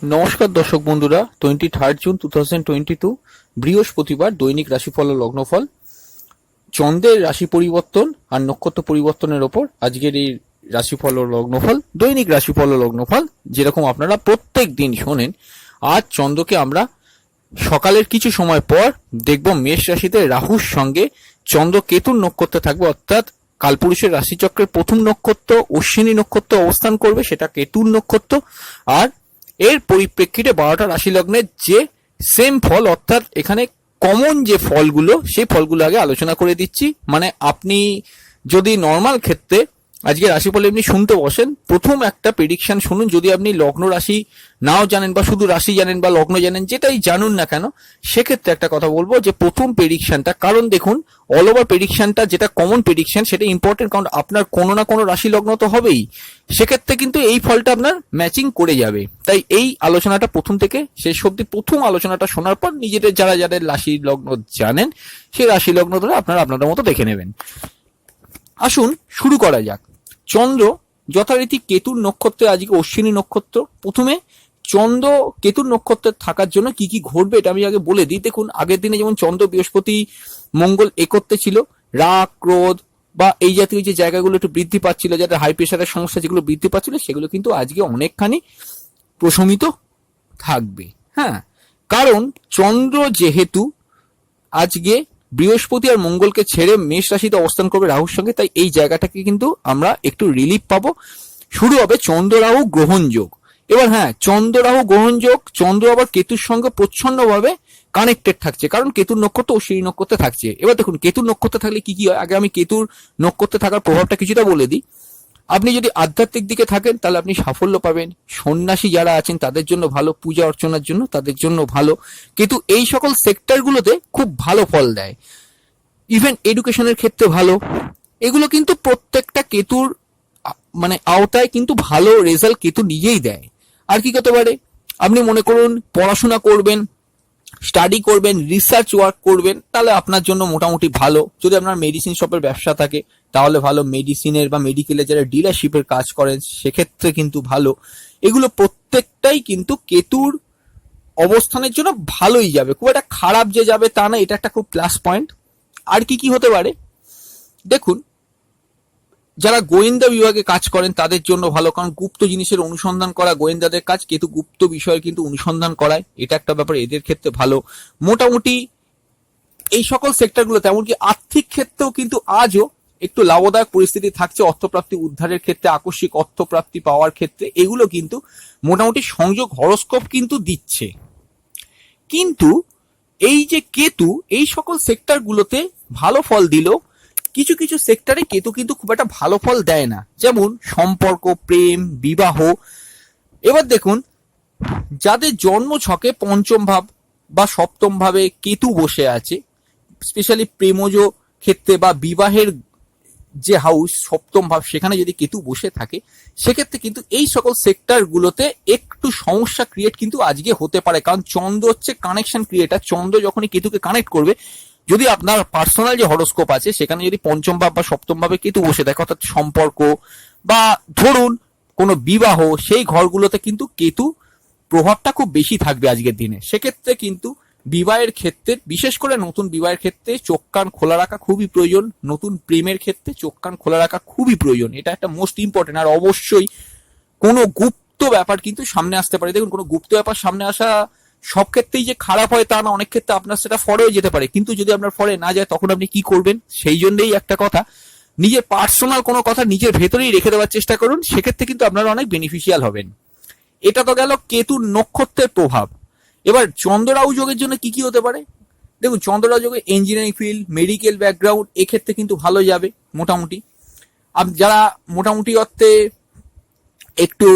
নমস্কার দর্শক বন্ধুরা, 23 জুন 2022 বৃহস্পতিবার দৈনিক রাশিফল ও লগ্নফল, চন্দ্রের রাশি পরিবর্তন আর নক্ষত্র পরিবর্তনের ওপর আজকের এই রাশিফল ও লগ্নফল। দৈনিক রাশিফল ও লগ্নফল যেরকম আপনারা প্রত্যেক দিন শোনেন, আজ চন্দ্রকে আমরা সকালের কিছু সময় পর দেখব মেষ রাশিতে রাহুর সঙ্গে চন্দ্র কেতুর নক্ষত্রে থাকবে, অর্থাৎ কালপুরুষের রাশিচক্রের প্রথম নক্ষত্র অশ্বিনী নক্ষত্র অবস্থান করবে, সেটা কেতুর নক্ষত্র। আর এর পরিপ্রেক্ষিতে 12টা রাশি লগ্নের যে সেম ফল, অর্থাৎ এখানে কমন যে ফলগুলো, সেই ফলগুলো আগে আলোচনা করে দিচ্ছি। মানে আপনি যদি নর্মাল ক্ষেত্রে আজকে রাশিফল এমনি শুনতে বসেন, প্রথম একটা প্রেডিকশন শুনুন। যদি আপনি লগ্ন রাশি নাও জানেন বা শুধু রাশি জানেন বা লগ্ন জানেন, যেটাই জানুন না কেন, সেক্ষেত্রে একটা কথা বলবো যে প্রথম প্রেডিকশনটা, কারণ দেখুন অল ওভার প্রেডিকশনটা যেটা কমন প্রেডিকশন সেটা ইম্পর্টেন্ট, কারণ আপনার কোনো না কোনো রাশি লগ্ন তো হবেই, সেক্ষেত্রে কিন্তু এই ফলটা আপনার ম্যাচিং করে যাবে। তাই এই আলোচনাটা প্রথম থেকে শেষ অব্দি প্রথম আলোচনাটা শোনার পর নিজেদের যারা যাদের রাশি লগ্ন জানেন সেই রাশি লগ্ন ধরে আপনারা আপনাদের মতো দেখে নেবেন। আসুন শুরু করা যাক। চন্দ্র যথারীতি কেতুর নক্ষত্রে, আজকে অশ্বিনী নক্ষত্র। প্রথমে চন্দ্র কেতুর নক্ষত্রে থাকার জন্য কি কি ঘটবে এটা আমি আগে বলে দিই। দেখুন, আগের দিনে যেমন চন্দ্র বৃহস্পতি মঙ্গল একত্রে ছিল, রাগ ক্রোধ বা এই জাতীয় যে জায়গাগুলো একটু বৃদ্ধি পাচ্ছিল, যাদের হাই প্রেশারের সমস্যা যেগুলো বৃদ্ধি পাচ্ছিল, সেগুলো কিন্তু আজকে অনেকখানি প্রশমিত থাকবে। হ্যাঁ, কারণ চন্দ্র যেহেতু আজকে বৃহস্পতি আর মঙ্গলকে ছেড়ে মেষ রাশিতে অবস্থান করবে রাহুর সঙ্গে, তাই এই জায়গাটাকে কিন্তু আমরা একটু রিলিফ পাবো। শুরু হবে চন্দ্র রাহু গ্রহণ যোগ। এবার হ্যাঁ, চন্দ্র রাহু গ্রহণ যোগ, চন্দ্র আবার কেতুর সঙ্গে প্রচ্ছন্নভাবে কানেক্টেড থাকছে, কারণ কেতুর নক্ষত্র অশ্বিনী নক্ষত্রে থাকছে। এবার দেখুন কেতুর নক্ষত্রে থাকলে কি কি হয়, আগে আমি কেতুর নক্ষত্রে থাকার প্রভাবটা কিছুটা বলে দিই। আপনি যদি আধ্যাত্মিক দিকে থাকেন তাহলে আপনি সাফল্য পাবেন। সন্ন্যাসী যারা আছেন তাদের জন্য ভালো, পূজা অর্চনার জন্য তাদের জন্য ভালো। কিন্তু এই সকল সেক্টরগুলোতে খুব ভালো ফল দেয়। ইভেন এডুকেশনের ক্ষেত্রে ভালো। এগুলো কিন্তু প্রত্যেকটা কেতুর মানে আওতায় কিন্তু ভালো রেজাল্ট কেতু নিজেই দেয়। আর কি করতে পারে, আপনি মনে করুন পড়াশোনা করবেন, স্টাডি করবেন, রিসার্চ ওয়ার্ক করবেন, তাহলে আপনার জন্য মোটামুটি ভালো। যদি আপনার মেডিসিন শপের ব্যবসা থাকে তাহলে ভালো, মেডিসিনের বা মেডিকেলের যারা ডিলারশিপের কাজ করেন সেক্ষেত্রে কিন্তু ভালো। এগুলো প্রত্যেকটাই কিন্তু কেতুর অবস্থানের জন্য ভালোই যাবে, খুব একটা খারাপ যে যাবে তা না, এটা একটা খুব প্লাস পয়েন্ট। আর কি কি হতে পারে দেখুন, যারা গোয়েন্দা বিভাগে কাজ করেন তাদের জন্য ভালো, কারণ গুপ্ত জিনিসের অনুসন্ধান করা গোয়েন্দাদের কাজ, কিন্তু গুপ্ত বিষয়ে কিন্তু অনুসন্ধান করায়, এটা একটা ব্যাপার, এদের ক্ষেত্রে ভালো। মোটামুটি এই সকল সেক্টরগুলোতে, এমনকি আর্থিক ক্ষেত্রেও কিন্তু আজও একটু লাভদায়ক পরিস্থিতি থাকছে। অর্থপ্রাপ্তি উদ্ধারের ক্ষেত্রে, আকস্মিক অর্থপ্রাপ্তি পাওয়ার ক্ষেত্রে এগুলো কিন্তু মোটামুটি সংযোগ হরস্কোপ কিন্তু দিচ্ছে। কিন্তু এই যে কেতু এই সকল সেক্টরগুলোতে ভালো ফল দিল, কিছু কিছু সেক্টরে কেতু কিন্তু খুব একটা ভালো ফল দেয় না, যেমন সম্পর্ক, প্রেম, বিবাহ। এবার দেখুন, যাদের জন্ম ছকে পঞ্চম ভাব বা সপ্তম ভাবে কেতু বসে আছে, স্পেশালি প্রেমজ ক্ষেত্রে বা বিবাহের যে হাউস সপ্তম ভাব, সেখানে যদি কেতু বসে থাকে, সেক্ষেত্রে কিন্তু এই সকল সেক্টরগুলোতে একটু সমস্যা ক্রিয়েট কিন্তু আজকে হতে পারে। কারণ চন্দ্র হচ্ছে কানেকশন ক্রিয়েটার। চন্দ্র যখনই কেতুকে কানেক্ট করবে, যদি আপনার পার্সোনাল যে হরোস্কোপ আছে সেখানে যদি পঞ্চম ভাব বা সপ্তম ভাবে কেতু বসে থাকে, অর্থাৎ সম্পর্ক বা ধরুন কোনো বিবাহ, সেই ঘরগুলোতে কিন্তু কেতু প্রভাবটা খুব বেশি থাকবে আজকের দিনে। সেক্ষেত্রে কিন্তু বিবাহের ক্ষেত্রে, বিশেষ করে নতুন বিবাহের ক্ষেত্রে চোখ কান খোলা রাখা খুবই প্রয়োজন। নতুন প্রেমের ক্ষেত্রে চোখ কান খোলা রাখা খুবই প্রয়োজন, এটা একটা মোস্ট ইম্পর্টেন্ট। আর অবশ্যই কোনো গুপ্ত ব্যাপার কিন্তু সামনে আসতে পারে। দেখুন, কোনো গুপ্ত ব্যাপার সামনে আসা সব ক্ষেত্রেই যে খারাপ হয় তা না, অনেক ক্ষেত্রে আপনার সেটা ফরেও যেতে পারে। কিন্তু যদি আপনার ফরে না যায় তখন আপনি কি করবেন, সেই জন্যই একটা কথা, নিজের পার্সোনাল কোনো কথা নিজের ভেতরেই রেখে দেওয়ার চেষ্টা করুন, সেক্ষেত্রে কিন্তু আপনারা অনেক বেনিফিশিয়াল হবেন। এটা তো গেল কেতুর নক্ষত্রের প্রভাব। এবার চন্দ্ররাহু যোগের জন্য কি কি হতে পারে দেখুন, চন্দ্ররাহু যোগে ইঞ্জিনিয়ারিং ফিল্ড, মেডিকেল ব্যাকগ্রাউন্ড, এক্ষেত্রে কিন্তু ভালো যাবে মোটামুটি। যারা মোটামুটি অর্থে একটু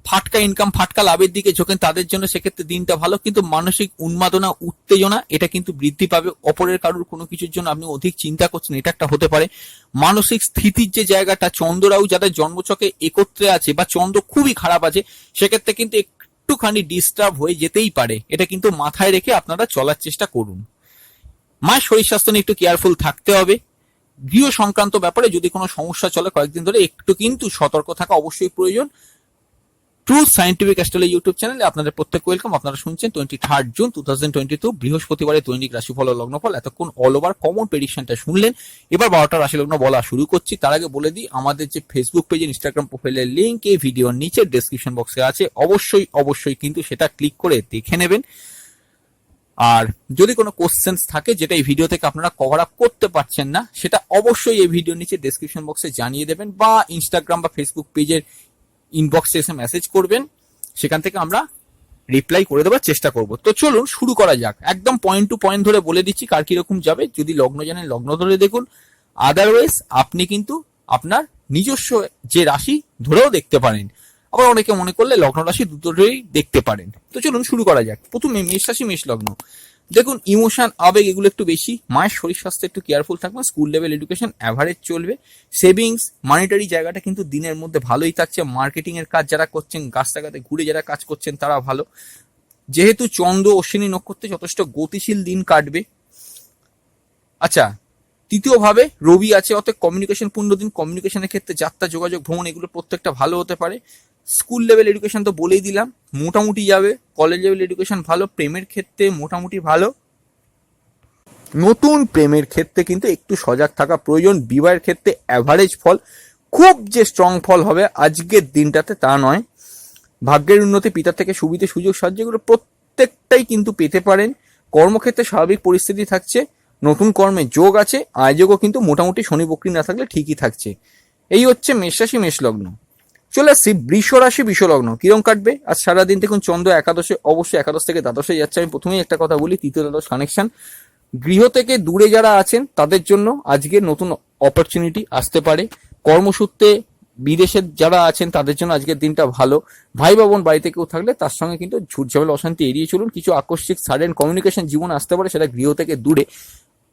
ফাটকা ইনকাম, ফাটকা লাভের দিকে ঝোঁকেন তাদের জন্য সেক্ষেত্রে দিনটা ভালো। কিন্তু মানসিক উন্মাদনা, উত্তেজনা এটা কিন্তু বৃদ্ধি পাবে। অপরের কারুর কোনো কিছুর জন্য আপনি অধিক চিন্তা করছেন, এটা একটা হতে পারে। মানসিক স্থিতির যে জায়গাটা, চন্দ্ররাহু যাদের জন্মছকে একত্রে আছে বা চন্দ্র খুবই খারাপ আছে, সেক্ষেত্রে কিন্তু একটুখানি ডিস্টার্ব হয়ে যেতেই পারে। এটা কিন্তু মাথায় রেখে আপনারা চলার চেষ্টা করুন। মায়ের শরীর স্বাস্থ্য নিয়ে একটু কেয়ারফুল থাকতে হবে। গৃহ সংক্রান্ত ব্যাপারে যদি কোনো সমস্যা চলে কয়েকদিন ধরে, একটু কিন্তু সতর্ক থাকা অবশ্যই প্রয়োজন। ট্রু সায়েন্টিফিক অ্যাস্ট্রোলজি ইউটিউব চ্যানেলে আপনাদের প্রত্যেক ওয়েলকাম। আপনারা শুনছেন 23 জুন 2022 বৃহস্পতিবারের দৈনিক রাশিফল ও লগ্নফল। এতক্ষণ অল ওভার কমন প্রেডিকশনটা শুনলেন। এবার 12টা রাশি লগ্ন বলা শুরু করছি। তার আগে বলে দিই, আমাদের যে ফেসবুক পেজ, ইনস্টাগ্রাম প্রোফাইলের লিঙ্ক এই ভিডিওর নিচে ডেসক্রিপশন বক্সে আছে। অবশ্যই কিন্তু সেটা ক্লিক করে দেখে নেবেন। আর যদি কোনো কোশ্চেন্স থাকে যেটা এই ভিডিও থেকে আপনারা কভার আপ করতে পারছেন না, সেটা অবশ্যই এই ভিডিওর নিচে ডেসক্রিপশন বক্সে জানিয়ে দেবেন, বা ইনস্টাগ্রাম বা ফেসবুক পেজের ইনবক্সে এসে মেসেজ করবেন। সেখান থেকে আমরা রিপ্লাই করে দেওয়ার চেষ্টা করব। তো চলুন শুরু করা যাক। একদম পয়েন্ট টু পয়েন্ট ধরে বলে দিচ্ছি কার কিরকম যাবে। যদি লগ্ন জানেন লগ্ন ধরে দেখুন, আদারওয়াইজ আপনি কিন্তু আপনার নিজস্ব যে রাশি ধরেও দেখতে পারেন। আবার অনেকে মনে করলে লগ্ন রাশি দুটোই দেখতে পারেন। তো চলুন শুরু করা যাক। প্রথমে মেষ রাশি, মেষ লগ্ন। দেখুন, ইমোশন, আবেগ এগুলো একটু বেশি। মায়ের শরীর স্বাস্থ্য একটু কেয়ারফুল থাকবে। স্কুল লেভেল এডুকেশন অ্যাভারেজ চলবে। সেভিংস, মানিটারি জায়গাটা কিন্তু দিনের মধ্যে ভালোই থাকছে। মার্কেটিং এর কাজ যারা করছেন, গাছটাগাতে ঘুরে যারা কাজ করছেন তারা ভালো। যেহেতু চন্দ্র অশ্বিনী নক্ষত্রে যথেষ্ট গতিশীল দিন কাটবে। আচ্ছা, তৃতীয়ভাবে রবি আছে, অর্থাৎ কমিউনিকেশন পূর্ণ দিন। কমিউনিকেশনের ক্ষেত্রে যাত্রা, যোগাযোগ, ভ্রমণ এগুলো প্রত্যেকটা ভালো হতে পারে। স্কুল লেভেল এডুকেশন তো বলেই দিলাম, মোটামুটি যাবে। কলেজ লেভেল এডুকেশন ভালো। প্রেমের ক্ষেত্রে মোটামুটি ভালো। নতুন প্রেমের ক্ষেত্রে কিন্তু একটু সজাগ থাকা প্রয়োজন। বিবাহের ক্ষেত্রে অ্যাভারেজ ফল, খুব যে স্ট্রং ফল হবে আজকের দিনটাতে তা নয়। ভাগ্যের উন্নতি, পিতার থেকে সুবিধে, সুযোগ, সাহায্য এগুলো প্রত্যেকটাই কিন্তু পেতে পারেন। কর্মক্ষেত্রে স্বাভাবিক পরিস্থিতি থাকছে। নতুন কর্মে যোগ আছে। আয়োগও কিন্তু মোটামুটি শনি বক্রী না থাকলে ঠিকই থাকছে। এই হচ্ছে মেষ রাশি, মেষ লগ্ন। চলে আসছি বৃষ রাশি, বৃষ লগ্ন। কিরম কাটবে আজ সারাদিন? দেখুন, চন্দ্র একাদশে, অবশ্যই একাদশ থেকে দ্বাদশে যাচ্ছে। আমি প্রথমেই একটা কথা বলি, তৃতীয় দ্বাদশ কানেকশন। গৃহ থেকে দূরে যারা আছেন তাদের জন্য আজকে নতুন অপরচুনিটি আসতে পারে। কর্মসূত্রে বিদেশে যারা আছেন তাদের জন্য আজকের দিনটা ভালো। ভাই বোন বাড়িতে কেউ থাকলে তার সঙ্গে কিন্তু ঝুটঝামেলা, অশান্তি এড়িয়ে চলুন। কিছু আকস্মিক সাডেন কমিউনিকেশন জীবনে আসতে পারে, সেটা গৃহ থেকে দূরে।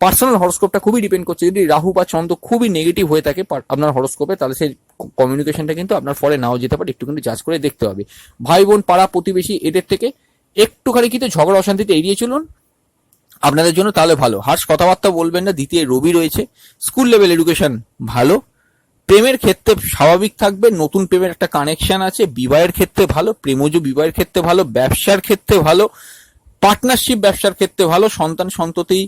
পার্সোনাল হরোস্কোপটা খুবই ডিপেন্ড করছে। যদি রাহু বা চন্দ্র খুবই নেগেটিভ হয়ে থাকে আপনার হরোস্কোপে, তাহলে সেই কমিউনিকেশনটা কিন্তু আপনার ফলে নাও যেতে পারে। একটু কিন্তু জাজ করে দেখতে হবে। ভাই বোন, পাড়া প্রতিবেশী এদের থেকে একটুখানি কিন্তু ঝগড়া অশান্তিতে এড়িয়ে চলুন আপনাদের জন্য, তাহলে ভালো। হার্শ কথাবার্তা বলবেন না। দ্বিতীয় রবি রয়েছে। স্কুল লেভেল এডুকেশন ভালো। প্রেমের ক্ষেত্রে স্বাভাবিক থাকবে। নতুন প্রেমের একটা কানেকশন আছে। বিবাহের ক্ষেত্রে ভালো। প্রেমজ বিবাহের ক্ষেত্রে ভালো। ব্যবসার ক্ষেত্রে ভালো। পার্টনারশিপ ব্যবসার ক্ষেত্রে ভালো। সন্তান সন্ততি,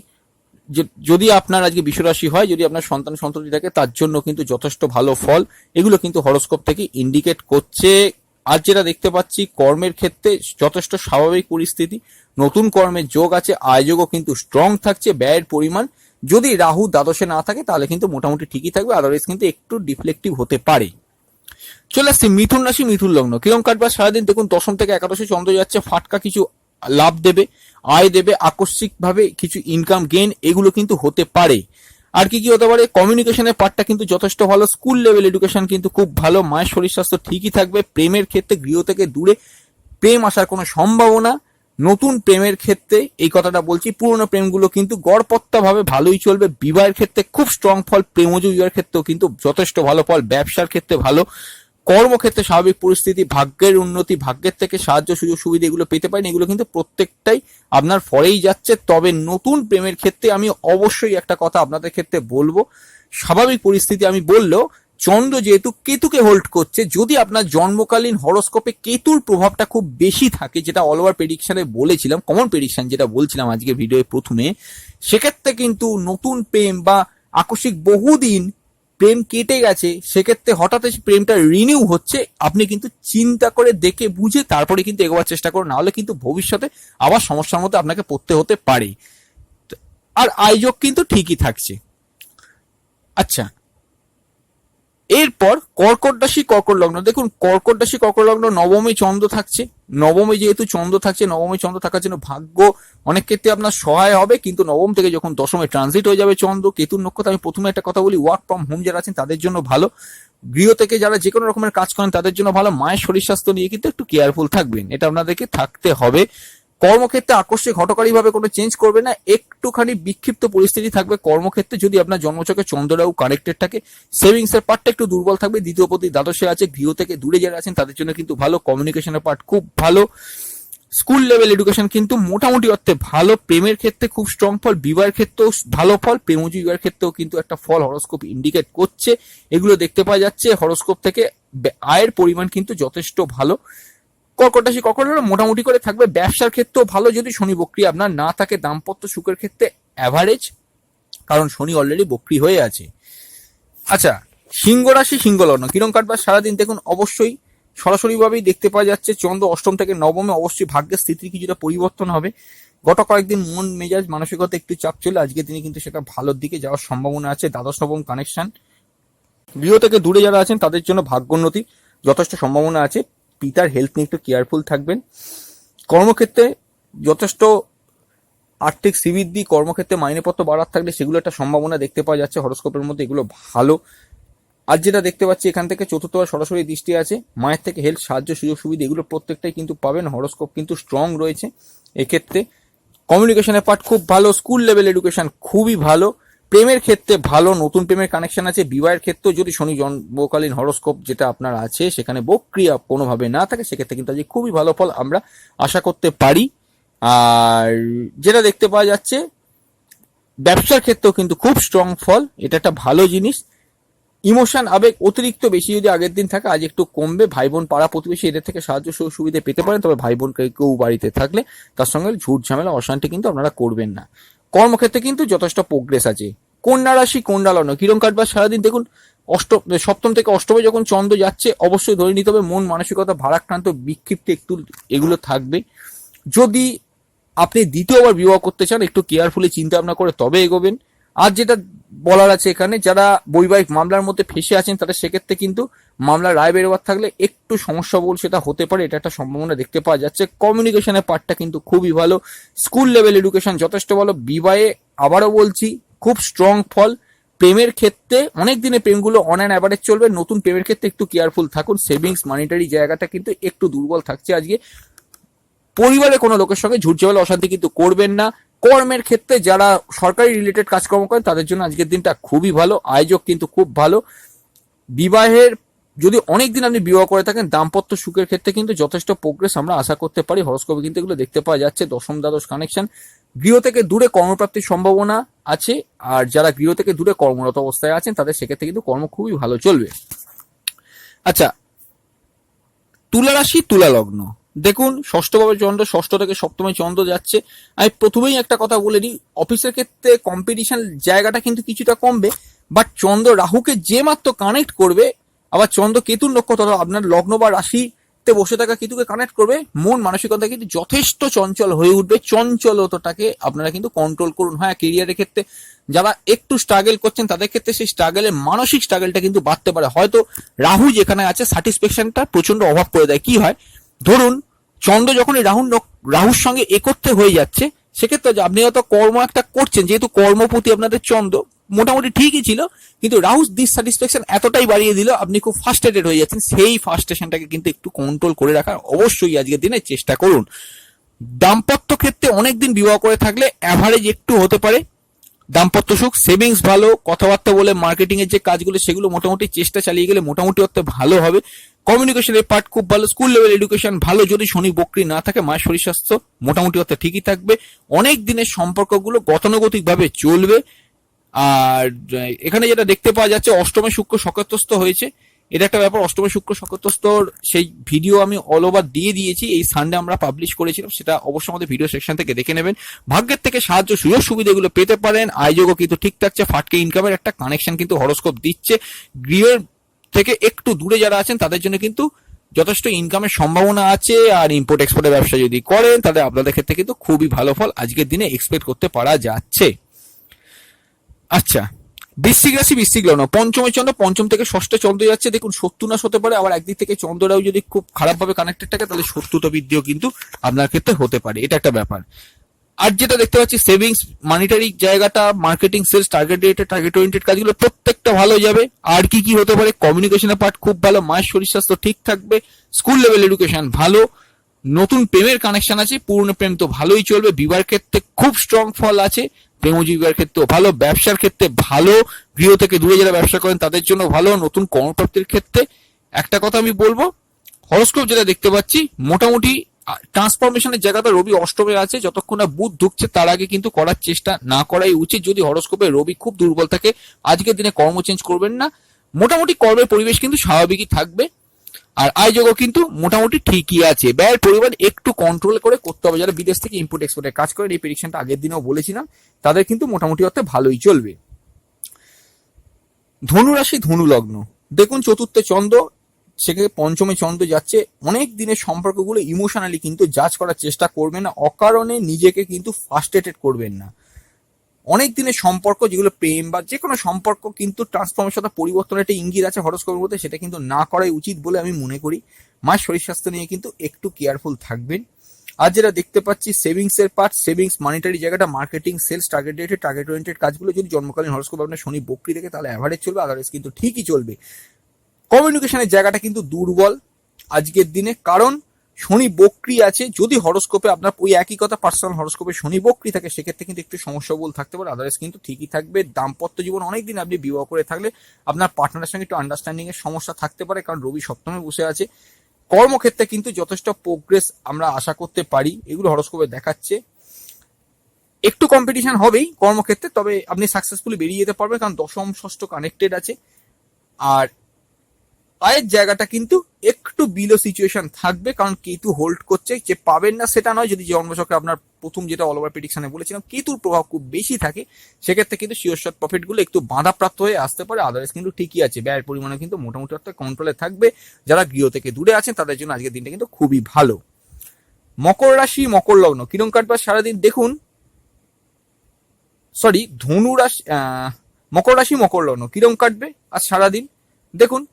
যদি আপনার আজকে বিশ্বরাশি হয়, যদি আপনার সন্তান সন্ততি থাকে, তার জন্য কিন্তু যথেষ্ট ভালো ফল। এগুলো কিন্তু হরোস্কোপ থেকে ইন্ডিকেট করছে। আজ যেটা দেখতে পাচ্ছি, কর্মের ক্ষেত্রে যথেষ্ট স্বাভাবিক পরিস্থিতি। নতুন কর্মের যোগ আছে। আয়োগও কিন্তু স্ট্রং থাকছে। ব্যয়ের পরিমাণ, যদি রাহু দ্বাদশে না থাকে তাহলে কিন্তু মোটামুটি ঠিকই থাকবে। আদারওয়াইজ কিন্তু একটু ডিফ্লেক্টিভ হতে পারে। চলে আসছে মিথুন রাশি, মিথুন লগ্ন। কিরম কাটবে সারাদিন? দেখুন, দশম থেকে একাদশে চন্দ্র যাচ্ছে। ফাটকা কিছু লাভ দেবে, আয় দেবে। আকস্মিক ভাবে কিছু ইনকাম গেইন এগুলো কিন্তু হতে পারে। আর কি কি হতে পারে? কমিউনিকেশনের পার্টটা কিন্তু যথেষ্ট ভালো। স্কুল লেভেল এডুকেশন কিন্তু খুব ভালো। মায়ের শরীর স্বাস্থ্য ঠিকই থাকবে। প্রেমের ক্ষেত্রে গৃহ থেকে দূরে প্রেম আসার কোনো সম্ভাবনা। নতুন প্রেমের ক্ষেত্রে এই কথাটা বলছি, পুরনো প্রেমগুলো কিন্তু গড়পত্তা ভাবে ভালোই চলবে। বিবাহের ক্ষেত্রে খুব স্ট্রং ফল। প্রেমজ বিবাহের ক্ষেত্রেও কিন্তু যথেষ্ট ভালো ফল। ব্যবসার ক্ষেত্রে ভালো। কর্মক্ষেত্রে স্বাভাবিক পরিস্থিতি। ভাগ্যের উন্নতি, ভাগ্যের থেকে সাহায্য, সুযোগ সুবিধা এগুলো পেতে পারেন। এগুলো কিন্তু প্রত্যেকটাই আপনার ফলেই যাচ্ছে। তবে নতুন প্রেমের ক্ষেত্রে আমি অবশ্যই একটা কথা আপনাদের ক্ষেত্রে বলবো, স্বাভাবিক পরিস্থিতি আমি বললেও চন্দ্র যেহেতু কেতুকে হোল্ড করছে, যদি আপনার জন্মকালীন হরোস্কোপে কেতুর প্রভাবটা খুব বেশি থাকে, যেটা অল ওভার প্রেডিকশনে বলেছিলাম, কমন প্রেডিকশন যেটা বলছিলাম আজকে ভিডিওর প্রথমে, সেক্ষেত্রে কিন্তু নতুন প্রেম বা আকস্মিক বহুদিন প্রেম কেটে গেছে, সেক্ষেত্রে হঠাৎ এসে প্রেমটা রিনিউ হচ্ছে, আপনি কিন্তু চিন্তা করে দেখে বুঝে তারপরে কিন্তু এগোবার চেষ্টা করুন, নাহলে কিন্তু ভবিষ্যতে আবার সমস্যার মধ্যে আপনাকে পড়তে হতে পারে। আর আয়োজক কিন্তু ঠিকই থাকছে। আচ্ছা, এরপর কর্কট রাশি, কর্কট লগ্ন। দেখুন, কর্কট রাশি, কর্কট লগ্ন, নবমে চন্দ্র থাকছে। নবমে যেহেতু চন্দ্র থাকছে, নবমে চন্দ্র থাকার জন্য ভাগ্য অনেক ক্ষেত্রে আপনার সহায় হবে। কিন্তু নবম থেকে যখন দশমে ট্রানজিট হয়ে যাবে চন্দ্র, কেতুর নক্ষত্র, আমি প্রথমে একটা কথা বলি, ওয়ার্ক ফ্রম হোম যারা আছেন তাদের জন্য ভালো। গৃহ থেকে যারা যে কোনো রকমের কাজ করেন তাদের জন্য ভালো। মায়ের শরীর স্বাস্থ্য নিয়ে কিন্তু একটু কেয়ারফুল থাকবেন, এটা আপনাদেরকে থাকতে হবে। কর্মক্ষেত্রে আকস্মিক হঠকারী ভাবে কোনো চেঞ্জ করবে না। একটুখানি বিক্ষিপ্ত পরিস্থিতি থাকবে কর্মক্ষেত্রে, যদি আপনার জন্মছকে চন্দ্ররাহু কানেক্টেড থাকে। সেভিংস এর পার্টটা একটু দুর্বল থাকবে। দ্বিতীয় পতি দ্বাদশে আছে। গৃহ থেকে দূরে যারা আছেন তাদের জন্য কিন্তু ভালো। কমিউনিকেশনের পার্ট খুব ভালো। স্কুল লেভেল এডুকেশন কিন্তু মোটামুটি অর্থে ভালো। প্রেমের ক্ষেত্রে খুব স্ট্রং ফল। বিবাহের ক্ষেত্রেও ভালো ফল। প্রেমজ বিবাহের ক্ষেত্রেও কিন্তু একটা ফল হরোস্কোপ ইন্ডিকেট করছে। এগুলো দেখতে পাওয়া যাচ্ছে হরোস্কোপ থেকে। আয়ের পরিমাণ কিন্তু যথেষ্ট ভালো। কর্কট রাশি মোটামুটি করে থাকবে। ব্যবসার ক্ষেত্রেও ভালো যদি শনি বক্রি আপনার না থাকে। দাম্পত্য সুখের ক্ষেত্রে অ্যাভারেজ, কারণ শনি অলরেডি বক্রি হয়ে আছে। আচ্ছা, সিংহ রাশি সিংহ লগ্ন কিরম কাটবে সারাদিন দেখুন। অবশ্যই সরাসরি ভাবেই দেখতে পাওয়া যাচ্ছে চন্দ্র অষ্টম থেকে নবমে, অবশ্যই ভাগ্যের স্থিতির কিছুটা পরিবর্তন হবে। গত কয়েকদিন মন মেজাজ মানসিকতা একটু চাপ ছিল, আজকের দিনে কিন্তু সেটা ভালোর দিকে যাওয়ার সম্ভাবনা আছে। দ্বাদশ নবম কানেকশন, গৃহ থেকে দূরে যারা আছেন তাদের জন্য ভাগ্যোন্নতি যথেষ্ট সম্ভাবনা আছে। পিতার হেলথ নিয়ে একটু কেয়ারফুল থাকবেন। কর্মক্ষেত্রে যথেষ্ট আর্থিক শ্রীবৃদ্ধি, কর্মক্ষেত্রে মাইনেপত্র বাড়ার থাকলে সেগুলো একটা সম্ভাবনা দেখতে পাওয়া যাচ্ছে হরোস্কোপের মধ্যে, এগুলো ভালো। আর যেটা দেখতে পাচ্ছি এখান থেকে চতুর্থ সরাসরি দৃষ্টি আছে, মায়ের থেকে হেল্প, সাহায্য, সুযোগ সুবিধা এগুলো প্রত্যেকটাই কিন্তু পাবেন। হরোস্কোপ কিন্তু স্ট্রং রয়েছে এক্ষেত্রে। কমিউনিকেশনের পার্ট খুব ভালো, স্কুল লেভেল এডুকেশন খুবই ভালো, প্রেমের ক্ষেত্রে ভালো, নতুন প্রেমের কানেকশন আছে। বিবাহের ক্ষেত্রে যদি শনি জন্মকালীন হরোস্কোপ যেটা আপনার আছে সেখানে বক্রিয়া কোনোভাবে না থাকে, সেক্ষেত্রে কিন্তু আজ খুবই ভালো ফল আমরা আশা করতে পারি। আর যেটা দেখতে পাওয়া যাচ্ছে ব্যবসার ক্ষেত্রেও কিন্তু খুব স্ট্রং ফল, এটা একটা ভালো জিনিস। ইমোশন আবেগ অতিরিক্ত বেশি যদি আগের দিন থাকে আজ একটু কমবে। ভাই বোন পাড়া প্রতিবেশী এদের থেকে সাহায্য সুবিধা পেতে পারেন, তবে ভাই বোন কেউ বাড়িতে থাকলে তার সঙ্গে ঝুট ঝামেলা অশান্তি কিন্তু আপনারা করবেন না। কর্মক্ষেত্রে কিন্তু যথেষ্ট প্রোগ্রেস আছে। কন্যা রাশি কন্যা লগ্ন কিরম কাটবে সারাদিন দেখুন। সপ্তম থেকে অষ্টমে যখন চন্দ্র যাচ্ছে অবশ্যই ধরে নিতে হবে মন মানসিকতা ভারাক্রান্ত, বিক্ষিপ্ত একটু এগুলো থাকবে। যদি আপনি দ্বিতীয়বার বিবাহ করতে চান একটু কেয়ারফুলি চিন্তা ভাবনা করে তবে এগোবেন। আর যেটা বলার আছে এখানে, যারা বৈবাহিক মামলার মধ্যে ফেসে আছেন তাদের সেক্ষেত্রে কিন্তু মামলার রায় বেরোবার থাকলে একটু সমস্যা বল সেটা হতে পারে, এটা একটা সম্ভাবনা দেখতে পাওয়া যাচ্ছে। কমিউনিকেশনের পার্টটা কিন্তু খুবই ভালো, স্কুল লেভেল এডুকেশন যথেষ্ট ভালো। বিবাহে আবারও বলছি খুব স্ট্রং ফল। প্রেমের ক্ষেত্রে অনেক দিনের প্রেমগুলো অন অ্যান্ড অ্যাভারেজ চলবে, নতুন প্রেমের ক্ষেত্রে একটু কেয়ারফুল থাকুন। সেভিংস মানিটারি জায়গাটা কিন্তু একটু দুর্বল থাকছে আজকে। পরিবারের কোনো লোকের সঙ্গে ঝুট ঝামেলা অশান্তি কিন্তু করবেন না। কর্মের ক্ষেত্রে যারা সরকারি রিলেটেড কাজকর্ম করেন তাদের জন্য আজকের দিনটা খুবই ভালো, আয়োজক কিন্তু খুব ভালো। বিবাহের যদি অনেকদিন আপনি বিবাহ করে থাকেন দাম্পত্য সুখের ক্ষেত্রে কিন্তু যথেষ্ট প্রোগ্রেস আমরা আশা করতে পারি। হরোস্কোপে কিন্তু এগুলো দেখতে পাওয়া যাচ্ছে। দশম দ্বাদশ কানেকশন, গৃহ থেকে দূরে কর্মপ্রাপ্তির সম্ভাবনা আছে। আর যারা গৃহ থেকে দূরে কর্মরত অবস্থায় আছেন তাদের সেক্ষেত্রে কিন্তু কর্ম খুবই ভালো চলবে। আচ্ছা, তুলা রাশি তুলা লগ্ন দেখুন, ষষ্ঠভাবে চন্দ্র, ষষ্ঠ থেকে সপ্তমে চন্দ্র যাচ্ছে। আমি প্রথমেই একটা কথা বলে নিই, অফিসের ক্ষেত্রে কম্পিটিশন জায়গাটা কিন্তু কিছুটা কমবে, বাট চন্দ্র রাহুকে যে মাত্র কানেক্ট করবে, আবার চন্দ্র কেতুর নক্ষত্র আপনার লগ্ন বা রাশিতে বসে থাকা কেতুকে কানেক্ট করবে, মন মানসিকতা কিন্তু যথেষ্ট চঞ্চল হয়ে উঠবে। চঞ্চলতাটাকে আপনারা কিন্তু কন্ট্রোল করুন। হ্যাঁ, কেরিয়ারের ক্ষেত্রে যারা একটু স্ট্রাগল করছেন তাদের ক্ষেত্রে সেই স্ট্রাগলের মানসিক স্ট্রাগলটা কিন্তু বাড়তে পারে। হয়তো রাহু যেখানে আছে স্যাটিসফ্যাকশনটা প্রচন্ড অভাব করে দেয়। কি হয়, ধরুন চন্দ্র যখন রাহুর সঙ্গে একত্রে হয়ে যাচ্ছে, সেক্ষেত্রে আপনি হয়তো কর্ম একটা করছেন, যেহেতু কর্মপতি আপনাদের চন্দ্র মোটামুটি ঠিকই ছিল, কিন্তু রাহু ডিসস্যাটিসফ্যাকশন এতটাই বাড়িয়ে দিল আপনি খুব ফার্স্ট্রেটেড হয়ে যাচ্ছেন। সেই ফার্স্ট্রেশনটাকে কিন্তু একটু কন্ট্রোল করে রাখার অবশ্যই আজকের দিনে চেষ্টা করুন। দাম্পত্য ক্ষেত্রে অনেকদিন বিবাহ করে থাকলে অ্যাভারেজ একটু হতে পারে দাম্পত্য সুখ। সেভিংস ভালো, কথাবার্তা বলে মার্কেটিং এর যে কাজগুলো সেগুলো মোটামুটি চেষ্টা চালিয়ে গেলে মোটামুটি অর্থে ভালো হবে। কমিউনিকেশনের পার্ট খুব ভালো, স্কুল লেভেল এডুকেশন ভালো। যদি শনি বক্রি না থাকে মায়ের শরীর স্বাস্থ্য মোটামুটি অর্থে ঠিকই থাকবে। অনেক দিনের সম্পর্কগুলো গতানুগতিক ভাবে চলবে। আর এখানে যেটা দেখতে পাওয়া যাচ্ছে অষ্টমে শুক্র সক্ষত্রস্থ হয়েছে, এটা একটা ব্যাপার। অষ্টমে শুক্র সক্ষত্রস্থর সেই ভিডিও আমি অল ওভার দিয়ে দিয়েছি, এই সানডে আমরা পাবলিশ করেছিলাম, সেটা অবশ্যই আমাদের ভিডিও সেকশন থেকে দেখে নেবেন। ভাগ্যের থেকে সাহায্য সুযোগ সুবিধাগুলো পেতে পারেন। আয়োজকও কিন্তু ঠিক থাকছে, ফাটকে ইনকামের একটা কানেকশন কিন্তু হরোস্কোপ দিচ্ছে। গৃহের থেকে একটু দূরে যারা আছেন তাদের জন্য কিন্তু যথেষ্ট ইনকামের সম্ভাবনা আছে। আর ইম্পোর্ট এক্সপোর্টের ব্যবসা যদি করেন তাহলে আপনাদের ক্ষেত্রে কিন্তু খুবই ভালো ফল আজকের দিনে এক্সপেক্ট করতে পারা যাচ্ছে। আচ্ছা, বৃশ্চিক রাশি বৃশ্চিক লগ্ন, পঞ্চমে চন্দ্র, পঞ্চম থেকে ষষ্ঠে চন্দ্র যাচ্ছে। দেখুন শত্রুনাশ হতে পারে, আবার একদিক থেকে চন্দ্ররাও যদি খুব খারাপভাবে কানেক্টেড থাকে তাহলে শত্রুতা বৃদ্ধিও কিন্তু আপনার ক্ষেত্রে হতে পারে, এটা একটা ব্যাপার। আর যেটা দেখতে পাচ্ছি সেভিংস মানিটারি জায়গাটা, marketing, sales, target related, target oriented কাজগুলো প্রত্যেকটা ভালো যাবে। আর কি কি হতে পারে, কমিউনিকেশনের পার্ট খুব ভালো, মায়ের শরীর স্বাস্থ্য ঠিক থাকবে, স্কুল লেভেল এডুকেশন ভালো, নতুন প্রেমের কানেকশন আছে, পুরনো প্রেম তো ভালোই চলবে। বিবাহের ক্ষেত্রে খুব স্ট্রং ফল আছে, প্রেমজীবীর ক্ষেত্রে ভালো, ব্যবসার ক্ষেত্রে ভালো, গৃহ থেকে দূরে যারা ব্যবসা করেন তাদের জন্য ভালো, নতুন কর্মপ্রাপ্তির ক্ষেত্রে একটা কথা আমি বলবো, হরোস্কোপ যেটা দেখতে পাচ্ছি মোটামুটি ট্রান্সফরমেশনের জায়গাটা রবি অষ্টমে আছে, যতক্ষণ না বুধ ঢুকছে তার আগে কিন্তু করার চেষ্টা না করাই উচিত। যদি হরোস্কোপে রবি খুব দুর্বল থাকে আজকের দিনে কর্ম চেঞ্জ করবেন না, মোটামুটি কর্মের পরিবেশ কিন্তু স্বাভাবিকই থাকবে। আর আয়যোগও কিন্তু মোটামুটি ঠিকই আছে। ব্যয়ের পরিমাণ একটু কন্ট্রোল করে করতে হবে। যারা বিদেশ থেকে ইম্পোর্ট এক্সপোর্টের কাজ করেন, এই প্রেডিকশনটা আগের দিনেও বলেছিলাম, তাদের কিন্তু মোটামুটি অর্থে ভালোই চলবে। ধনু রাশি, ধনু লগ্ন, দেখুন চতুর্থে চন্দ্র, সেখানে পঞ্চমে চন্দ্র যাচ্ছে। অনেক দিনের সম্পর্কগুলো ইমোশনালি কিন্তু জাজ করার চেষ্টা করবেন না, অকারণে নিজেকে কিন্তু ফার্স্ট্রেটেড করবেন না। অনেক দিনের সম্পর্ক, যেগুলো প্রেম বা যে কোনো সম্পর্ক, কিন্তু ট্রান্সফরমেশন বা পরিবর্তনের একটা ইঙ্গিত আছে হরোস্কোপের মধ্যে, সেটা কিন্তু না করাই উচিত বলে আমি মনে করি। মায়ের শরীর স্বাস্থ্য নিয়ে কিন্তু একটু কেয়ারফুল থাকবেন। আর যেটা দেখতে পাচ্ছি সেভিংস এর পার্ট, সেভিংস মানিটারি জায়গাটা, marketing, sales, target dated, target oriented কাজগুলো যদি জন্মকালীন হরোস্কোপ আপনার শনি বক্রি দেখে, তাহলে অ্যাভারেজ চলবে, আদারওয়াইজ কিন্তু ঠিকই চলবে। কমিউনিকেশনের জায়গাটা কিন্তু দুর্বল আজকের দিনে, কারণ শনি বক্রি আছে। যদি হরোস্কোপে আপনার ওই একই কথা, পার্সোনাল হরোস্কোপে শনি বক্রি থাকে, সেক্ষেত্রে কিন্তু একটু সমস্যা বল থাকতে পারে, আদারওয়াইজ কিন্তু ঠিকই থাকবে। দাম্পত্য জীবন, অনেকদিন আপনি বিবাহ করে থাকলে আপনার পার্টনারের সঙ্গে একটু আন্ডারস্ট্যান্ডিং এর সমস্যা থাকতে পারে, কারণ রবি সপ্তমে বসে আছে। কর্মক্ষেত্রে কিন্তু যথেষ্ট প্রোগ্রেস আমরা আশা করতে পারি, এগুলো হরোস্কোপে দেখাচ্ছে। একটু কম্পিটিশন হবেই কর্মক্ষেত্রে, তবে আপনি সাকসেসফুলি বেরিয়ে যেতে পারবেন, কারণ দশম ষষ্ঠ কানেক্টেড আছে। আর আয়ের জায়গাটা কিন্তু একটু বিলো সিচুয়েশন থাকবে, কারণ কেতু হোল্ড করছে। যে পাবেন না সেটা নয়, যদি জন্মছকে আপনার প্রথম যেটা অল ওভার প্রেডিকশনে বলেছিলাম কেতুর প্রভাব খুব বেশি থাকে, সেক্ষেত্রে কিন্তু শিওর শর্ট প্রফিট গুলো একটু বাধাপ্রাপ্ত হয়ে আসতে পারে, আদারওয়াইজ কিন্তু ঠিকই আছে। ব্যয়ের পরিমাণে কিন্তু মোটামুটি অর্থে কন্ট্রোলে থাকবে। যারা গৃহ থেকে দূরে আছেন তাদের জন্য আজকের দিনটা কিন্তু খুবই ভালো। মকর রাশি, মকর লগ্ন, কিরম কাটবে সারাদিন দেখুন। সরি, ধনু রাশি, মকর রাশি, মকর লগ্ন কিরম কাটবে আজ সারাদিন দেখুন।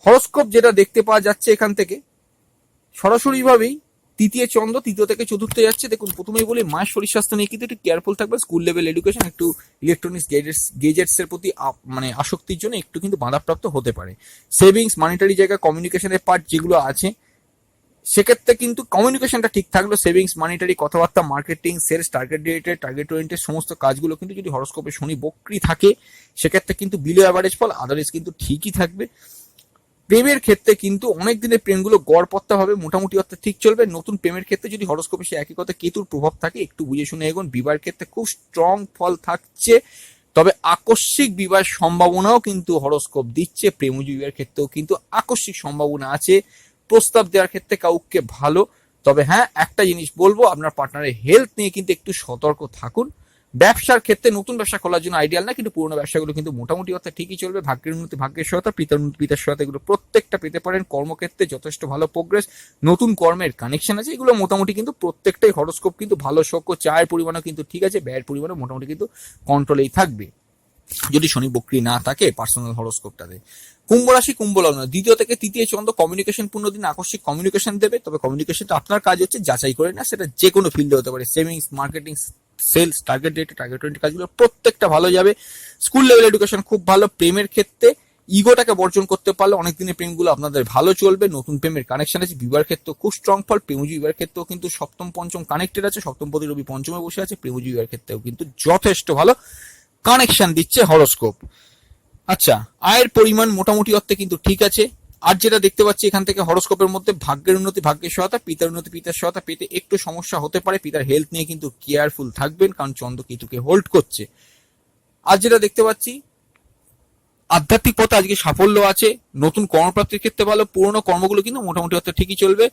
হরোস্কোপ যেটা দেখতে পাওয়া যাচ্ছে এখান থেকে, সরাসরি ভাবেই তৃতীয় চন্দ্র তৃতীয় থেকে চতুর্থে যাচ্ছে। দেখুন প্রথমেই বলি, মায়ের শরীর স্বাস্থ্য নিয়ে কিন্তু একটু কেয়ারফুল থাকবে। স্কুল লেভেল এডুকেশন, একটু ইলেকট্রনিক্স গেজেটস এর প্রতি মানে আসক্তির জন্য একটু কিন্তু বাধাপ্রাপ্ত হতে পারে। সেভিংস, মানিটারি জায়গা, কমিউনিকেশনের পার্ট যেগুলো আছে, সেক্ষেত্রে কিন্তু কমিউনিকেশনটা ঠিক থাকলো। সেভিংস, মানিটারি, কথাবার্তা, marketing, sales, target related, target oriented সমস্ত কাজগুলো কিন্তু যদি হরোস্কোপে শনি বক্রি থাকে, সেক্ষেত্রে কিন্তু বিলো অ্যাভারেজ ফল, আদারওয়াইজ কিন্তু ঠিকই থাকবে। প্রেমের ক্ষেত্রে কিন্তু অনেক দিনের প্রেমগুলো গড়পত্তা হবে, মোটামুটি অর্থে ঠিক চলবে। নতুন প্রেমের ক্ষেত্রে যদি হরোস্কোপে সে একই কথা কেতুর প্রভাব থাকে, একটু বুঝে শুনে এগোন। বিবাহের ক্ষেত্রে খুব স্ট্রং ফল থাকছে, তবে আকস্মিক বিবাহের সম্ভাবনাও কিন্তু হরোস্কোপ দিচ্ছে। প্রেমজী বিবাহের ক্ষেত্রেও কিন্তু আকস্মিক সম্ভাবনা আছে। প্রস্তাব দেওয়ার ক্ষেত্রে কাউকে ভালো, তবে হ্যাঁ একটা জিনিস বলবো, আপনার পার্টনারের হেলথ নিয়ে কিন্তু একটু সতর্ক থাকুন। ব্যবসার ক্ষেত্রে নতুন ব্যবসা খোলার জন্য আইডিয়াল না, কিন্তু পুরোনো ব্যবসাগুলো কিন্তু মোটামুটি অর্থে ঠিকই চলবে। ভাগ্যের উন্নতি, ভাগ্যের সহায়তা, পিতার উন্নতি, পিতার সহায়তা, এগুলো প্রত্যেকটা পেতে পারেন। কর্মক্ষেত্রে যথেষ্ট ভালো প্রোগ্রেস, নতুন কর্মের কানেকশন আছে, এগুলো মোটামুটি কিন্তু প্রত্যেকটাই হরোস্কোপ কিন্তু ভালো শোক। চায়ের পরিমাণও কিন্তু ঠিক আছে, ব্যয়ের পরিমাণও মোটামুটি কিন্তু কন্ট্রোলেই থাকবে, যদি শনি বক্রি না থাকে পার্সোনাল হরোস্কোপটাতে। কুম্ভ রাশি, কুম্ভ লগ্ন, দ্বিতীয় থেকে তৃতীয় চন্দ্র কমিউনিকেশন পূর্ণ দিন, আকস্মিক কমিউনিকেশন দেবে, তবে কমিউনিকেশনটা আপনার কাজ হচ্ছে যাচাই করে না, সেটা যে কোনো ফিল্ডে হতে পারে। Savings, marketing, sales, target date, target oriented কাজগুলো প্রত্যেকটা ভালো যাবে। স্কুল লেভেল এডুকেশন খুব ভালো। প্রেমের ক্ষেত্রে ইগোটাকে বর্জন করতে পারলে অনেক দিনের প্রেমগুলো আপনাদের ভালো চলবে। নতুন প্রেমের কানেকশন আছে। বিবাহের ক্ষেত্রে খুব স্ট্রং ফল। প্রেমজী বিবাহের ক্ষেত্রেও কিন্তু সপ্তম পঞ্চম কানেক্টেড আছে, সপ্তম পতি রবি পঞ্চমে বসে আছে। প্রেমজী বিবাহের ক্ষেত্রেও কিন্তু যথেষ্ট ভালো কানেকশন দিচ্ছে হরোস্কোপ। আচ্ছা, আয়ের পরিমাণ মোটামুটি অর্থে কিন্তু ঠিক আছে। আর যেটা দেখতে পাচ্ছি এখান থেকে হরোস্কোপের মধ্যে, ভাগ্যের উন্নতি, ভাগ্যের সহায়তা, পিতার উন্নতি, পিতার সহায়তা পেতে একটু সমস্যা হতে পারে। পিতার হেলথ নিয়ে কিন্তু কেয়ারফুল থাকবেন, কারণ চন্দ্র কেতুকে হোল্ড করছে। আর যেটা দেখতে পাচ্ছি, আধ্যাত্মিক পথে আজকে সাফল্য আছে। নতুন কর্মপ্রাপ্তির ক্ষেত্রে ভালো। পুরোনো কর্মগুলো কিন্তু মোটামুটি অর্থে ঠিকই চলবে।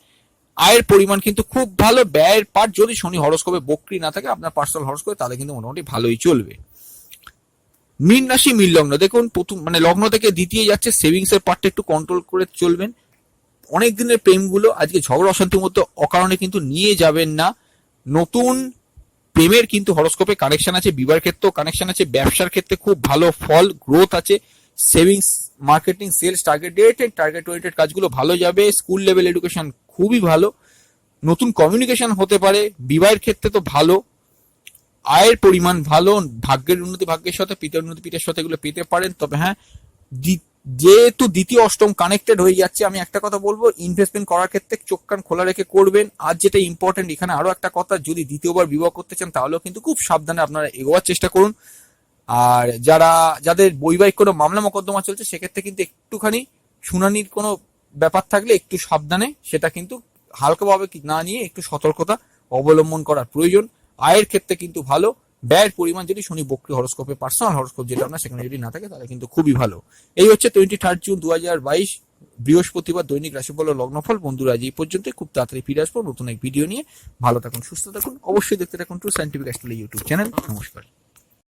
আয়ের পরিমাণ কিন্তু খুব ভালো। ব্যয়ের পার্ট যদি শনি হরোস্কোপে বক্রি না থাকে আপনার পার্সোনাল হরোস্কোপে, তাহলে কিন্তু মোটামুটি ভালোই চলবে। মীন রাশি, মীন লগ্ন, দেখুন প্রথম মানে লগ্ন থেকে দ্বিতীয় যাচ্ছে। সেভিংস এর পার্টটা একটু কন্ট্রোল করে চলবেন। অনেক দিনের প্রেমগুলো আজকে ঝগড়া অশান্তির মধ্যে অকারণে কিন্তু নিয়ে যাবেন না। নতুন প্রেমের কিন্তু হরোস্কোপে কানেকশন আছে। বিবাহের ক্ষেত্রেও কানেকশন আছে। ব্যবসার ক্ষেত্রে খুব ভালো ফল, গ্রোথ আছে। Savings, marketing, sales, target dated, target oriented কাজগুলো ভালো যাবে। স্কুল লেভেল এডুকেশন খুবই ভালো। নতুন কমিউনিকেশন হতে পারে। বিবাহের ক্ষেত্রে তো ভালো। আয়ের পরিমাণ ভালো। ভাগ্যের উন্নতি, ভাগ্যের সাথে, পিতার উন্নতি, পিতার সাথে এগুলো পেতে পারেন। তবে হ্যাঁ, যেহেতু দ্বিতীয় অষ্টম কানেক্টেড হয়ে যাচ্ছে, আমি একটা কথা বলবো, ইনভেস্টমেন্ট করার ক্ষেত্রে চোখ কান খোলা রেখে করবেন। আর যেটা ইম্পর্টেন্ট এখানে আরো একটা কথা, যদি দ্বিতীয়বার বিবাহ করতে চান তাহলেও কিন্তু খুব সাবধানে আপনারা এগোয়ার চেষ্টা করুন। আর যাদের বৈবাহিক কোনো মামলা মোকদ্দমা চলছে, সেক্ষেত্রে কিন্তু একটুখানি শুনানির কোনো ব্যাপার থাকলে একটু সাবধানে, সেটা কিন্তু হালকাভাবে না নিয়ে একটু সতর্কতা অবলম্বন করার প্রয়োজন। আয়ের ক্ষেত্রে কিন্তু ভালো। ব্যয়ের পরিমাণ যদি শনি বক্রি হরোস্কোপে, পার্সোনাল হরোস্কোপ যেটা আপনার, সেখানে যদি না থাকে তাহলে কিন্তু খুবই ভালো। এই হচ্ছে 23 জুন 2022 বৃহস্পতিবার দৈনিক রাশিফল ও লগ্নফল। বন্ধুরা আজ এই পর্যন্তই, খুব তাড়াতাড়ি ফিরে আসবো নতুন এক ভিডিও নিয়ে। ভালো থাকুন, সুস্থ থাকুন, অবশ্যই দেখতে থাকুন true scientific astrology YouTube channel. নমস্কার।